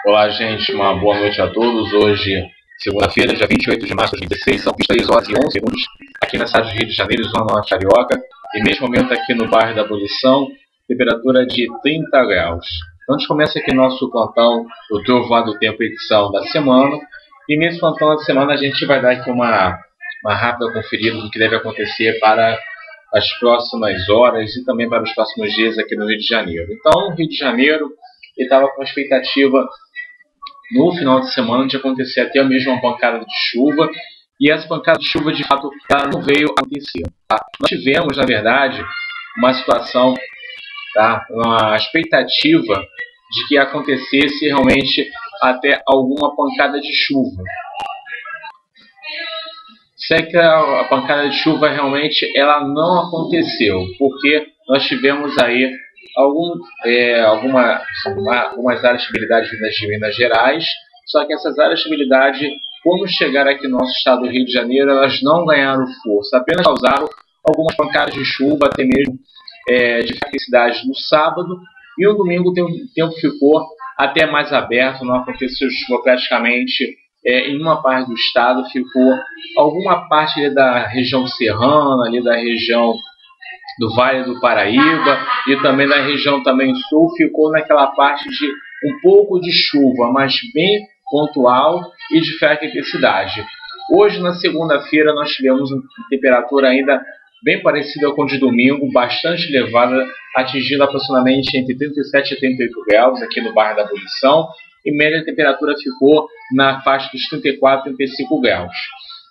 Olá, gente, uma boa noite a todos. Hoje, segunda-feira, dia 28 de março de 2016, são 3 horas e 11 minutos, aqui na cidade do Rio de Janeiro, Zona Norte Carioca, e neste momento aqui no bairro da Abolição, temperatura de 30 graus. Então, a gente começa aqui nosso plantão do Trovoada do Tempo edição da semana, e nesse plantão da semana a gente vai dar aqui uma rápida conferida do que deve acontecer para as próximas horas e também para os próximos dias aqui no Rio de Janeiro. Então, o Rio de Janeiro estava com a expectativa no final de semana de acontecer até mesmo uma pancada de chuva, e essa pancada de chuva de fato ela não veio acontecer. Tá? Nós tivemos, na verdade, uma situação, tá? Uma expectativa de que acontecesse realmente até alguma pancada de chuva. Só que a pancada de chuva realmente ela não aconteceu, porque nós tivemos aí algumas áreas de estabilidade vindas de Minas Gerais, só que essas áreas de estabilidade, quando chegaram aqui no nosso estado do Rio de Janeiro, elas não ganharam força, apenas causaram algumas pancadas de chuva, até mesmo de intensidade no sábado, e no domingo o tempo ficou até mais aberto, não aconteceu chuva praticamente em uma parte do estado, ficou alguma parte ali da região serrana, ali da região do Vale do Paraíba e também da região também sul, ficou naquela parte de um pouco de chuva, mas bem pontual e de fraca intensidade. Hoje, na segunda-feira, nós tivemos uma temperatura ainda bem parecida com a de domingo, bastante elevada, atingindo aproximadamente entre 37 e 38 graus aqui no bairro da Abolição, e média temperatura ficou na faixa dos 34 e 35 graus.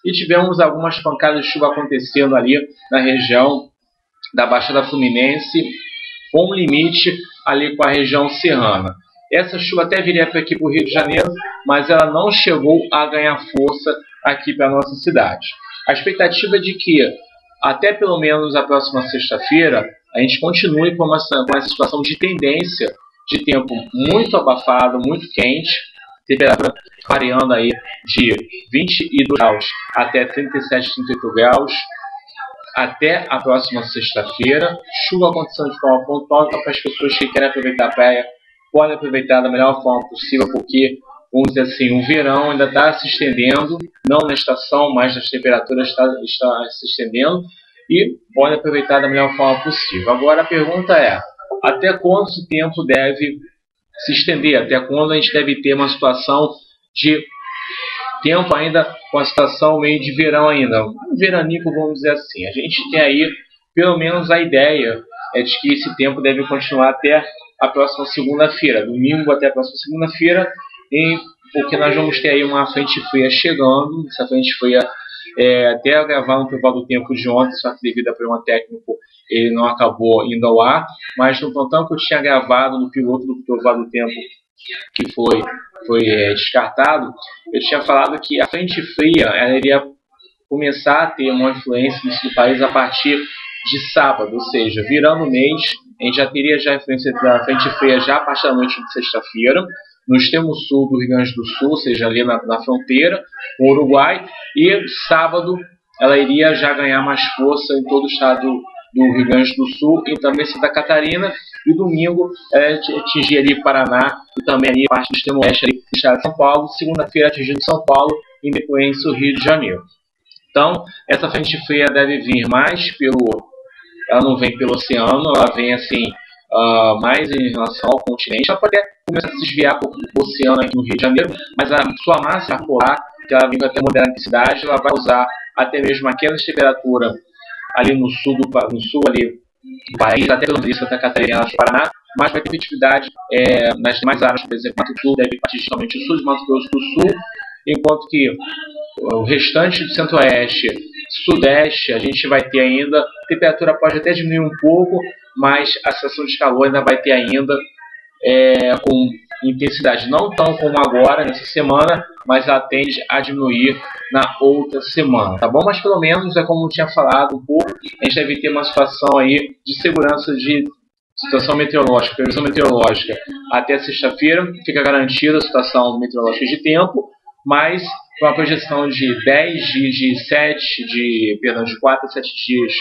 E tivemos algumas pancadas de chuva acontecendo ali na região da Baixada Fluminense, com um limite ali com a região serrana. Essa chuva até viria aqui para o Rio de Janeiro, mas ela não chegou a ganhar força aqui para a nossa cidade. A expectativa é de que, até pelo menos a próxima sexta-feira, a gente continue com essa situação de tendência de tempo muito abafado, muito quente, temperatura variando aí de 22 graus até 37, 38 graus, até a próxima sexta-feira. Chuva acontecendo de forma pontual, então para as pessoas que querem aproveitar a praia, podem aproveitar da melhor forma possível, porque, vamos dizer assim, o verão ainda está se estendendo, não na estação, mas as temperaturas estão se estendendo, e podem aproveitar da melhor forma possível. Agora a pergunta é, até quando esse tempo deve se estender? Até quando a gente deve ter uma situação de tempo ainda com a situação meio de verão ainda, um veranico, vamos dizer assim. A gente tem aí pelo menos a ideia de que esse tempo deve continuar até a próxima segunda-feira, domingo até a próxima segunda-feira, porque nós vamos ter aí uma frente fria chegando. Essa frente fria até eu gravar no Trovoada do Tempo de ontem, só que devido a problema técnico ele não acabou indo ao ar, mas no plantão que eu tinha gravado no piloto do Trovoada do Tempo, que foi descartado, eu tinha falado que a frente fria ela iria começar a ter uma influência no país a partir de sábado, ou seja, virando o mês, a gente já teria a influência da frente fria já a partir da noite de sexta-feira, no extremo sul do Rio Grande do Sul, ou seja, ali na fronteira com o Uruguai, e sábado ela iria já ganhar mais força em todo o estado do Rio Grande do Sul e também Santa Catarina, e domingo atingir ali Paraná e também ali parte do extremo oeste ali do estado de São Paulo, segunda-feira atingindo São Paulo e depois o Rio de Janeiro. Então, essa frente fria deve vir mais ela não vem pelo oceano, ela vem assim, mais em relação ao continente. Ela pode até começar a se desviar do oceano aqui no Rio de Janeiro, mas a sua massa polar, que ela vem até moderar a intensidade, ela vai usar até mesmo aquela temperatura ali no sul ali do país, até pelo menos Santa Catarina e Paraná, mas vai ter efetividade nas demais áreas, por exemplo, Mato Sul deve partir somente o sul de Mato Grosso do Sul, enquanto que o restante do centro-oeste, sudeste, a gente vai ter ainda, a temperatura pode até diminuir um pouco, mas a sensação de calor ainda vai ter ainda com intensidade não tão como agora, nessa semana, mas ela tende a diminuir na outra semana, tá bom? Mas pelo menos, como eu tinha falado um pouco, a gente deve ter uma situação aí de segurança de situação meteorológica, previsão meteorológica até sexta-feira, fica garantida a situação meteorológica de tempo, mas com uma projeção de 10 dias, de 4 a 7 dias,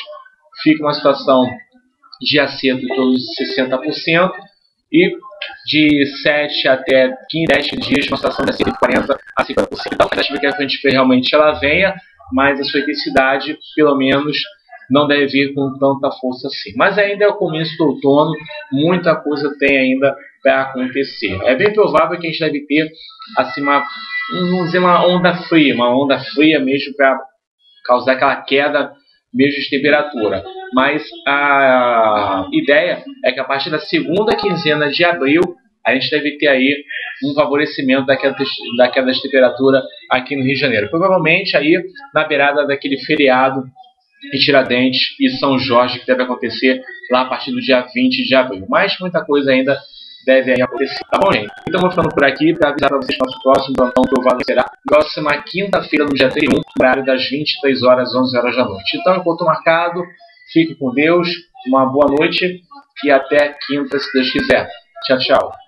fica uma situação de acerto em todos os 60%, e de 7 até 15, 10 dias, uma situação de 140 a 50%. Então, a expectativa que a gente realmente ela venha, mas a sua intensidade, pelo menos, não deve vir com tanta força assim. Mas ainda é o começo do outono, muita coisa tem ainda para acontecer. É bem provável que a gente deve ter assim, vamos dizer, uma onda fria mesmo para causar aquela queda mesmo de temperatura. Mas a ideia é que a partir da segunda quinzena de abril a gente deve ter aí um favorecimento da queda de temperatura aqui no Rio de Janeiro. Provavelmente aí na beirada daquele feriado em Tiradentes e São Jorge, que deve acontecer lá a partir do dia 20 de abril. Mas muita coisa ainda deve aí acontecer. Tá bom, gente? Então vou ficando por aqui para avisar para vocês que nosso próximo plantão provável será próxima quinta-feira, no dia 31, no horário das 23 horas, 11 horas da noite. Então, enquanto marcado, fique com Deus, uma boa noite e até quinta, se Deus quiser. Tchau, tchau.